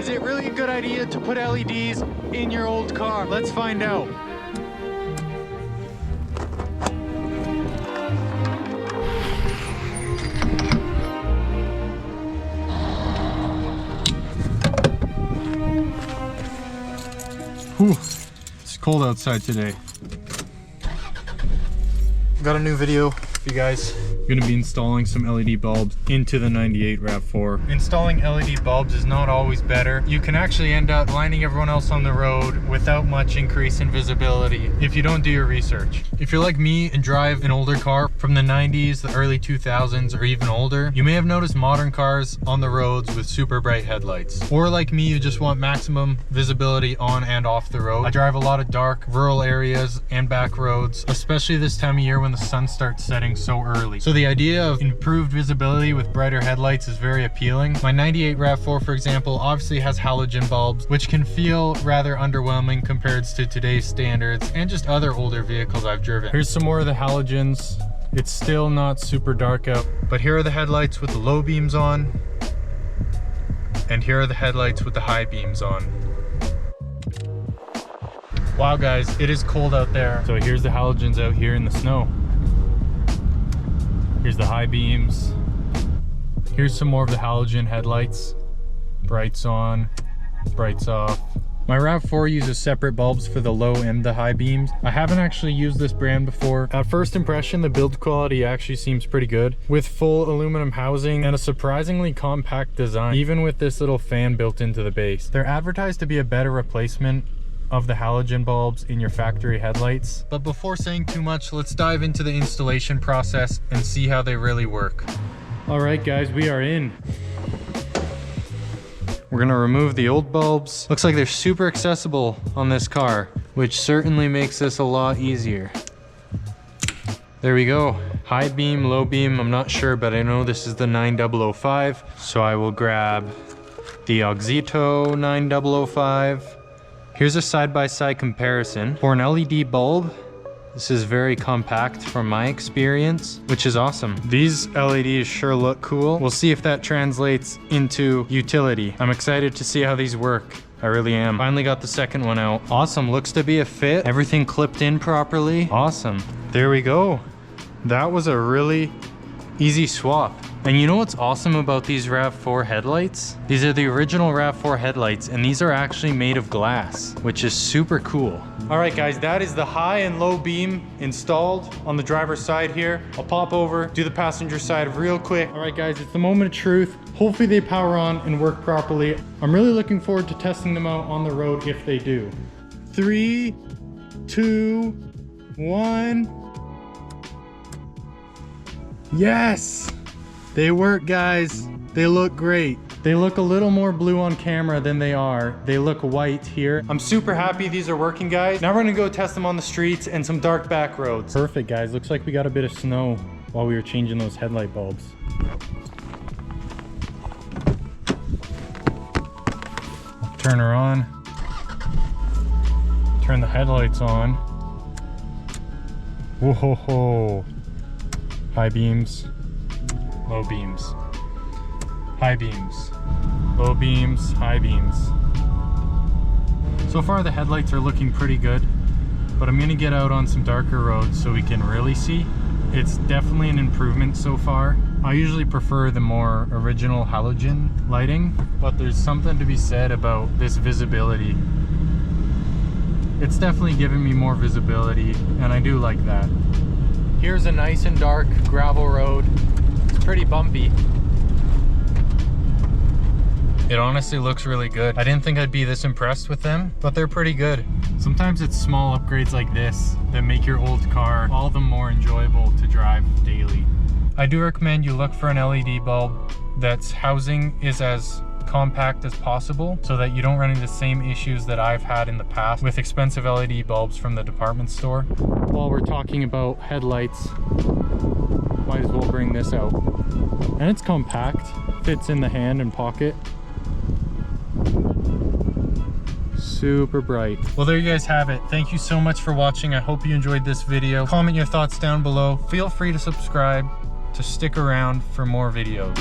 Is it really a good idea to put LEDs in your old car? Let's find out. Whew, it's cold outside today. Got a new video for you guys. I'm gonna be installing some LED bulbs into the 98 RAV4. Installing LED bulbs is not always better. You can actually end up blinding everyone else on the road without much increase in visibility if you don't do your research. If you're like me and drive an older car from the 90s, the early 2000s, or even older, you may have noticed modern cars on the roads with super bright headlights. Or like me, you just want maximum visibility on and off the road. I drive a lot of dark, rural areas and back roads, especially this time of year when the sun starts setting so early. So the idea of improved visibility with brighter headlights is very appealing. My 98 RAV4, for example, obviously has halogen bulbs, which can feel rather underwhelming compared to today's standards and just other older vehicles I've driven. Here's some more of the halogens. It's still not super dark out, but here are the headlights with the low beams on, and here are the headlights with the high beams on. Wow guys, it is cold out there. So here's the halogens out here in the snow. Here's the high beams. Here's some more of the halogen headlights. Brights on, brights off. My RAV4 uses separate bulbs for the low and the high beams. I haven't actually used this brand before. At first impression, the build quality actually seems pretty good. With full aluminum housing and a surprisingly compact design, even with this little fan built into the base. They're advertised to be a better replacement of the halogen bulbs in your factory headlights. But before saying too much, let's dive into the installation process and see how they really work. All right guys, we are in. We're gonna remove the old bulbs. Looks like they're super accessible on this car, which certainly makes this a lot easier. There we go. High beam, low beam, I'm not sure, but I know this is the 9005. So I will grab the Auxito 9005. Here's a side-by-side comparison. For an LED bulb, this is very compact from my experience, which is awesome. These LEDs sure look cool. We'll see if that translates into utility. I'm excited to see how these work. I really am. Finally got the second one out. Awesome, looks to be a fit. Everything clipped in properly. Awesome. There we go. That was a really easy swap. And you know what's awesome about these RAV4 headlights? These are the original RAV4 headlights, and these are actually made of glass, which is super cool. All right guys, that is the high and low beam installed on the driver's side here. I'll pop over, do the passenger side real quick. All right guys, it's the moment of truth. Hopefully they power on and work properly. I'm really looking forward to testing them out on the road if they do. 3, 2, 1. Yes! They work, guys. They look great. They look a little more blue on camera than they are. They look white here. I'm super happy these are working, guys. Now we're gonna go test them on the streets and some dark back roads. Perfect, guys. Looks like we got a bit of snow while we were changing those headlight bulbs. Turn her on. Turn the headlights on. Whoa ho ho. High beams. Low beams, high beams, low beams, high beams. So far the headlights are looking pretty good, but I'm gonna get out on some darker roads so we can really see. It's definitely an improvement so far. I usually prefer the more original halogen lighting, but there's something to be said about this visibility. It's definitely giving me more visibility, and I do like that. Here's a nice and dark gravel road. Pretty bumpy. It honestly looks really good. I didn't think I'd be this impressed with them, but they're pretty good. Sometimes it's small upgrades like this that make your old car all the more enjoyable to drive daily. I do recommend you look for an LED bulb that's housing is as compact as possible so that you don't run into the same issues that I've had in the past with expensive LED bulbs from the department store. While we're talking about headlights, might as well bring this out. And it's compact, fits in the hand and pocket. Super bright. Well, there you guys have it. Thank you so much for watching. I hope you enjoyed this video. Comment your thoughts down below. Feel free to subscribe to stick around for more videos.